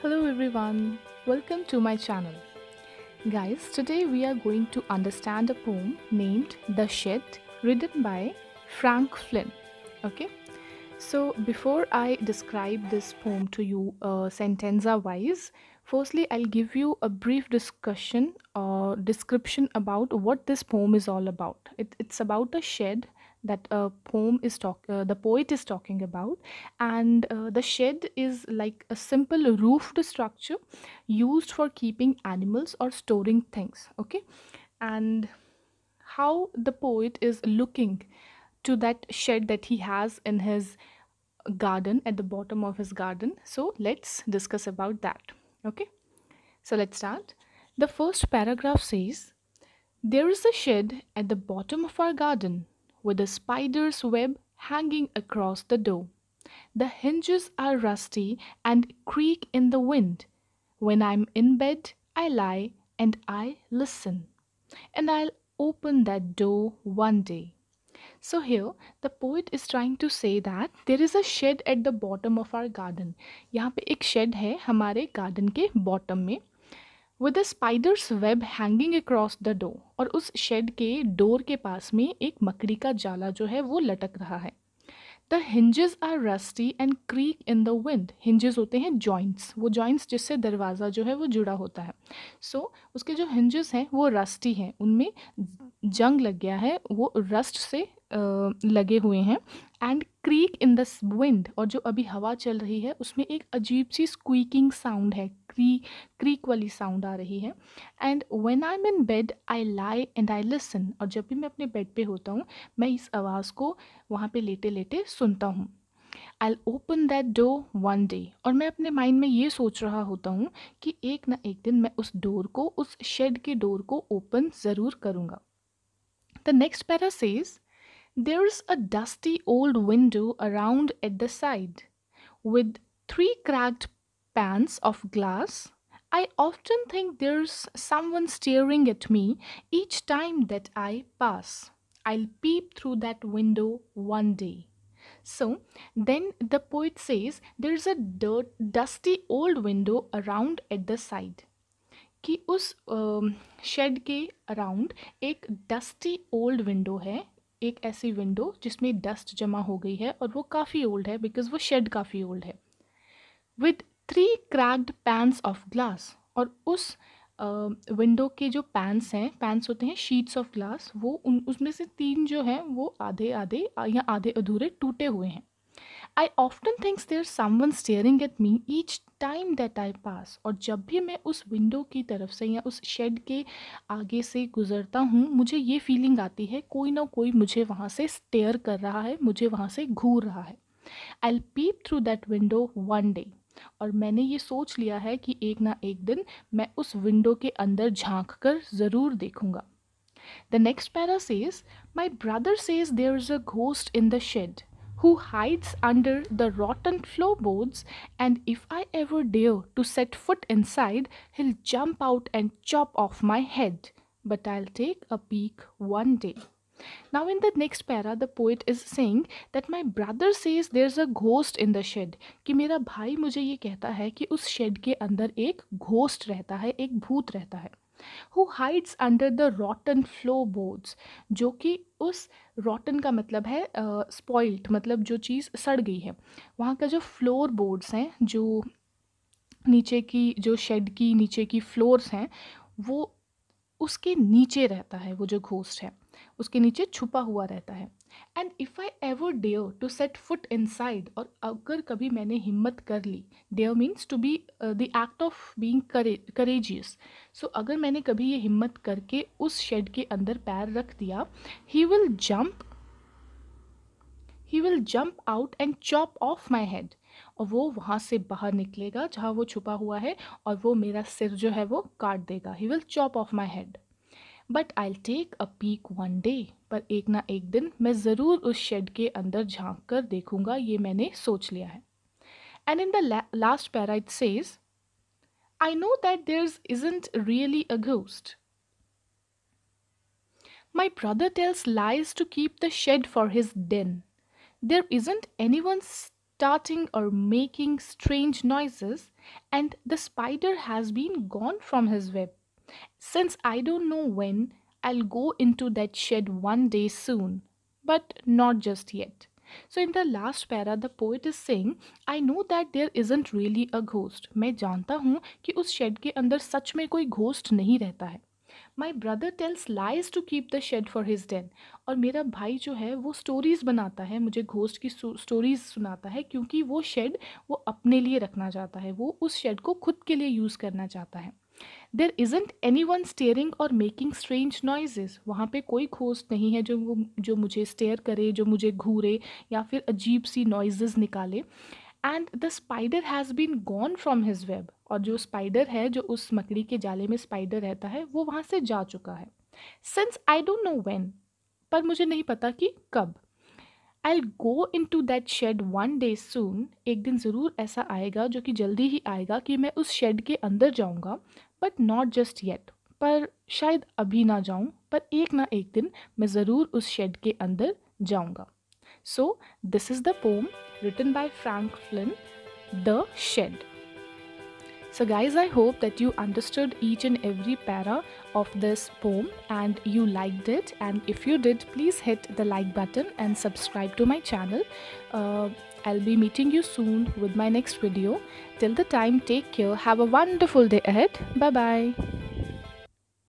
Hello everyone, welcome to my channel. Guys, today we are going to understand a poem named The Shed, written by Frank Flynn. Okay, so before I describe this poem to you sentenza wise, firstly I'll give you a brief discussion or description about what this poem is all about. It's about a shed that the poet is talking about, and the shed is like a simple roofed structure used for keeping animals or storing things. Okay, and how the poet is looking to that shed that he has in his garden, at the bottom of his garden. So let's discuss about that. Okay, so let's start. The first paragraph says, there is a shed at the bottom of our garden with a spider's web hanging across the door. The hinges are rusty and creak in the wind. When I'm in bed, I lie and I listen, and I'll open that door one day. So here the poet is trying to say that there is a shed at the bottom of our garden. यहाँ पे एक shed है हमारे garden के bottom में, with a spider's web hanging across the door. और उस shed के door के पास में एक मकड़ी का जाला जो है वो लटक रहा है. The hinges are rusty and creak in the wind. Hinges होते हैं joints, वो joints जिससे दरवाज़ा जो है वो जुड़ा होता है. So उसके जो hinges हैं वो rusty हैं, उनमें जंग लग गया है, वो rust से लगे हुए हैं. And creek in the wind, और जो अभी हवा चल रही है उसमें एक अजीब सी स्क्वीकिंग साउंड है, क्रीक वाली साउंड आ रही है. And when I am in bed I lie and I listen, और जब भी मैं अपने बेड पे होता हूँ मैं इस आवाज़ को वहाँ पे लेटे लेटे सुनता हूँ. I open that door one day, और मैं अपने माइंड में ये सोच रहा होता हूँ कि एक ना एक दिन मैं उस डोर को, उस शेड के डोर को ओपन ज़रूर करूँगा. The next para says, there's a dusty old window around at the side, with three cracked panes of glass. I often think there's someone staring at me each time that I pass. I'll peep through that window one day. So then the poet says there's a dusty old window around at the side. कि उस shade के around एक dusty old window है, एक ऐसी window जिसमें dust जमा हो गई है, और वो काफ़ी ओल्ड है बिकॉज वो शेड काफ़ी ओल्ड है. With three cracked pans of glass, और उस विंडो के जो पैन्स हैं, पैन्स होते हैं शीट्स ऑफ ग्लास, वो उसमें से तीन जो हैं वो आधे आधे या आधे अधूरे टूटे हुए हैं. I often think there's someone staring at me each time that I pass. और जब भी मैं उस विंडो की तरफ से या उस शेड के आगे से गुजरता हूँ, मुझे ये फीलिंग आती है कोई ना कोई मुझे वहाँ से स्टेयर कर रहा है, मुझे वहाँ से घूर रहा है. I'll peep through that window one day. और मैंने ये सोच लिया है कि एक ना एक दिन मैं उस विंडो के अंदर झांक कर ज़रूर देखूंगा. The next para says, my brother says there's a ghost in the shed who hides under the rotten floorboards, and if I ever dare to set foot inside, he'll jump out and chop off my head. But I'll take a peek one day. Now, in the next para, the poet is saying that my brother says there's a ghost in the shed. कि मेरा भाई मुझे ये कहता है कि उस shade के अंदर एक घोस्ट रहता है, एक भूत रहता है. Who hides under the rotten floorboards, जो कि उस rotten का मतलब है spoilt, मतलब जो चीज़ सड़ गई है. वहाँ का जो फ्लोर बोर्ड्स हैं, जो नीचे की, जो शेड की नीचे की फ्लोर्स हैं, वो उसके नीचे रहता है. वो जो घोस्ट है उसके नीचे छुपा हुआ रहता है. And if I ever dare to set foot inside, और अगर कभी मैंने हिम्मत कर ली, dare means to be the act of being courageous. So अगर मैंने कभी ये हिम्मत करके उस शेड के अंदर पैर रख दिया, he will jump he will jump out and chop off my head, और वो वहाँ से बाहर निकलेगा जहाँ वो छुपा हुआ है, और वो मेरा सिर जो है वो काट देगा. He will chop off my head. But I take a peek one day, पर एक ना एक दिन मैं ज़रूर उस शेड के अंदर झांक कर देखूंगा, ये मैंने सोच लिया है. And in the last para it says, I know that there isn't really a ghost. My brother tells lies to keep the shed for his den. There isn't anyone starting or making strange noises, and the spider has been gone from his web. Since I don't know when, I'll go into that shed one day soon, but not just yet. So, in the last para, the poet is saying, I know that there isn't really a ghost. मैं जानता हूँ कि उस shade के अंदर सच में कोई ghost नहीं रहता है. My brother tells lies to keep the shed for his den. और मेरा भाई जो है वो स्टोरीज बनाता है, मुझे घोस्ट की स्टोरीज सुनाता है, क्योंकि वो शेड वो अपने लिए रखना चाहता है, वो उस शेड को खुद के लिए यूज़ करना चाहता है. देर इज़ंट एनी वन स्टेयरिंग और मेकिंग स्ट्रेंज नॉइजेज. वहाँ पे कोई घोस्ट नहीं है जो मुझे स्टेयर करे, जो मुझे घूरे या फिर अजीब सी नॉइजेज निकाले. And the spider has been gone from his web. और जो स्पाइडर है, जो उस मकड़ी के जाले में स्पाइडर रहता है, वो वहाँ से जा चुका है. Since I don't know when, पर मुझे नहीं पता कि कब. I go into that shade one day soon. एक दिन ज़रूर ऐसा आएगा, जो कि जल्दी ही आएगा, कि मैं उस शेड के अंदर जाऊँगा. But not just yet. पर शायद अभी ना जाऊँ, पर एक ना एक दिन मैं ज़रूर उस शेड के अंदर जाऊँगा. So, this is the poem written by Frank Flynn, The Shed. So, guys, I hope that you understood each and every para of this poem and you liked it. And if you did, please hit the like button and subscribe to my channel. I'll be meeting you soon with my next video. Till the time, take care. Have a wonderful day ahead. Bye bye.